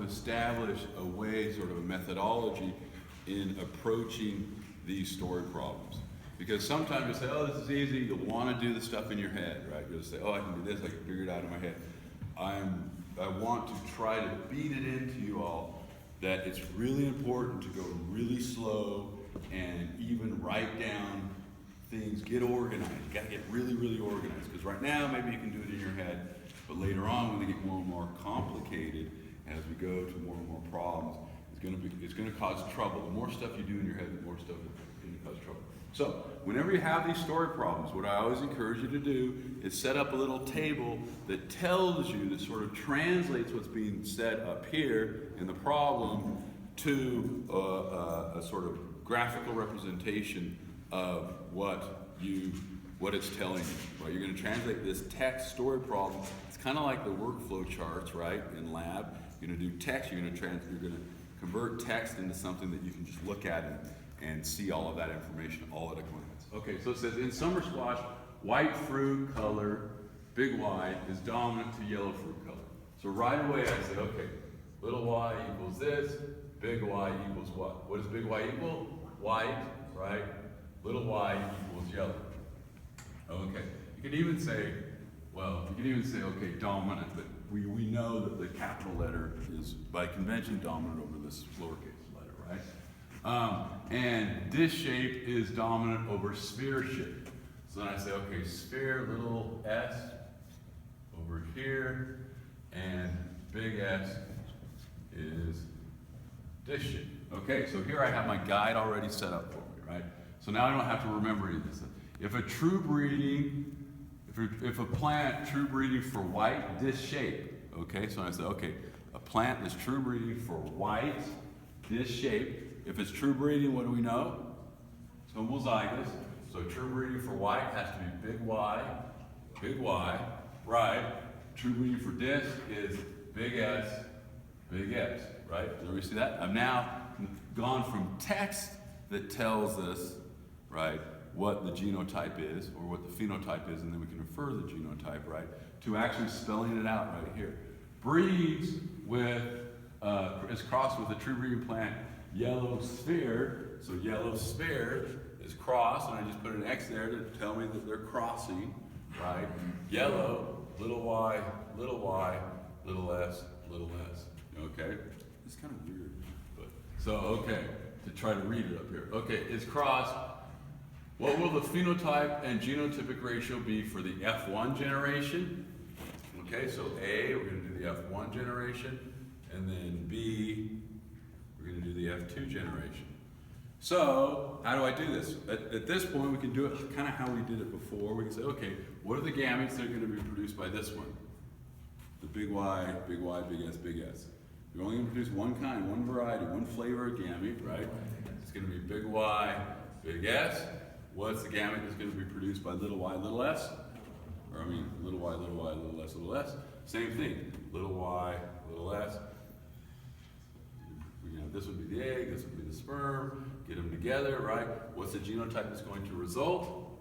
establish a way, sort of a methodology in approaching these story problems. Because sometimes you say, oh, this is easy, you'll want to do the stuff in your head, right? You'll say, oh, I can do this, I can figure it out in my head. I want to try to beat it into you all that it's really important to go really slow and even write down things, get organized. You got to get really, really organized. Because right now, maybe you can do it in your head, but later on, when they get more and more complicated, as we go to more and more problems, it's going to cause trouble. The more stuff you do in your head, the more stuff is going to cause trouble. So, whenever you have these story problems, what I always encourage you to do is set up a little table that tells you, that sort of translates what's being said up here in the problem to a sort of graphical representation of what it's telling you. Right? You're going to translate this text story problem. It's kind of like the workflow charts, right, in lab. You're going to do text. You're going to convert text into something that you can just look at and see all of that information all at a glance. Okay, so it says in summer squash, white fruit color, big Y, is dominant to yellow fruit color. So right away I say, okay, little y equals this, big Y equals what? What does big Y equal? White, right? Little y equals yellow. Okay, you can even say, okay, dominant, but we know that the capital letter is by convention dominant over this lowercase letter, right? And this shape is dominant over sphere shape. So then I say, okay, sphere, little s over here, and big S is this shape. Okay, so here I have my guide already set up for me, right? So now I don't have to remember any of this. If a true breeding, if a plant true breeding for white, this shape, okay, so I say, okay, a plant is true breeding for white, this shape. If it's true breeding, what do we know? It's homozygous. So true breeding for white has to be big Y, right? True breeding for disc is big S, right? Did we see that? I've now gone from text that tells us, right, what the genotype is or what the phenotype is, and then we can infer the genotype, right, to actually spelling it out right here. Breeds with, is crossed with a true breeding plant, yellow sphere. So yellow sphere is crossed, and I just put an X there to tell me that they're crossing, right? Yellow, little y, little s, okay? It's kind of weird, but, so, okay, to try to read it up here. Okay, it's crossed. What will the phenotype and genotypic ratio be for the F1 generation? Okay, so A, we're going to do the F1 generation, and then B, we're going to do the F2 generation. So, how do I do this? At this point, we can do it kind of how we did it before. We can say, okay, what are the gametes that are going to be produced by this one? The big Y, big S, big S. You're only going to produce one kind, one variety, one flavor of gamete, right? It's going to be big Y, big S. What's the gamete that's going to be produced by little y, little s? Or I mean, little y, little s. Same thing, little y, little s. This would be the egg, this would be the sperm. Get them together, right? What's the genotype that's going to result?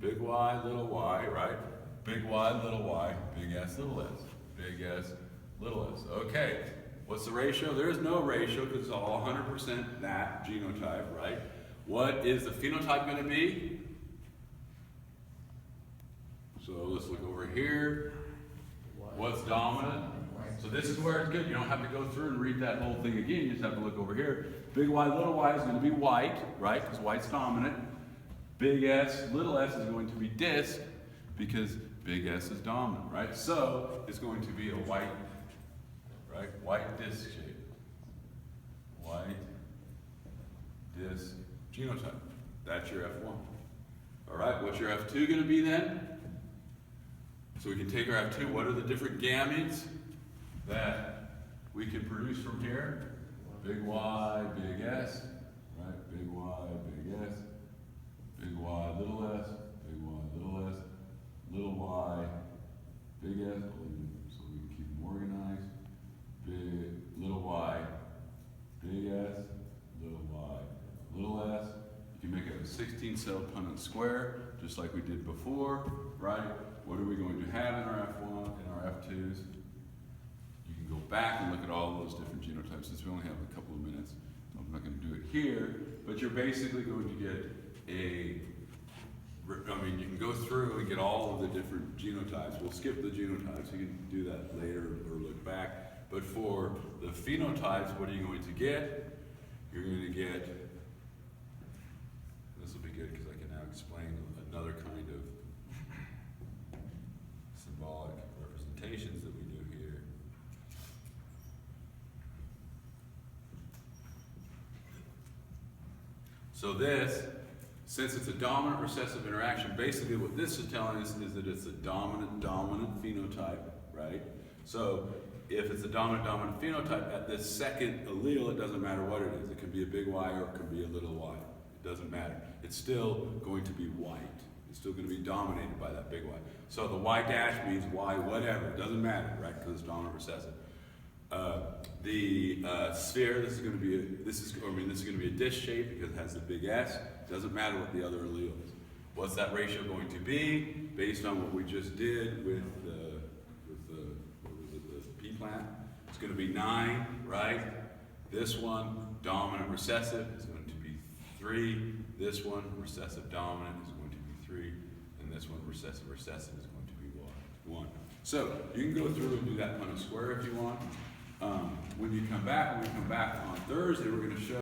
Big Y, little y, right? Big Y, little y, big S, little s. Big S, little s. Okay. What's the ratio? There is no ratio because it's all 100% that genotype, right? What is the phenotype going to be? So let's look over here. What's dominant? So this is where it's good. You don't have to go through and read that whole thing again. You just have to look over here. Big Y, little y is going to be white, right? Because white's dominant. Big S, little s is going to be disc because big S is dominant, right? So it's going to be a white, right? White disc shape. White disc genotype. That's your F1. All right, what's your F2 going to be then? So we can take our F2. What are the different gametes that we can produce from here? Big Y, big S, right? Big Y, big S, big Y, little s, big Y, little s, little y, big S, so we can keep them organized. Big, little y, big S, little y, little s. You can make a 16-cell Punnett square, just like we did before, right? What are we going to have in our F1 and our F2s? back and look at all those different genotypes. Since we only have a couple of minutes, I'm not going to do it here, but you're basically going to get you can go through and get all of the different genotypes. We'll skip the genotypes, you can do that later or look back. But for the phenotypes, what are you going to get? You're going to get, this will be good because I can now explain another kind of symbolic representations that we do here. So this, since it's a dominant recessive interaction, basically what this is telling us is that it's a dominant phenotype, right? So if it's a dominant phenotype, at this second allele, it doesn't matter what it is. It can be a big Y or it can be a little y. It doesn't matter. It's still going to be white. It's still going to be dominated by that big Y. So the Y dash means Y whatever. It doesn't matter, right? Because it's dominant recessive. The sphere, this is going to be a dish shape because it has the big S. It doesn't matter what the other allele is. What's that ratio going to be based on what we just did with the pea plant? It's going to be 9, right? This one, dominant recessive, is going to be 3. This one, recessive dominant, is going to be 3. And this one, recessive is going to be 1. So you can go through and do that kind of square if you want. When we come back on Thursday, we're going to show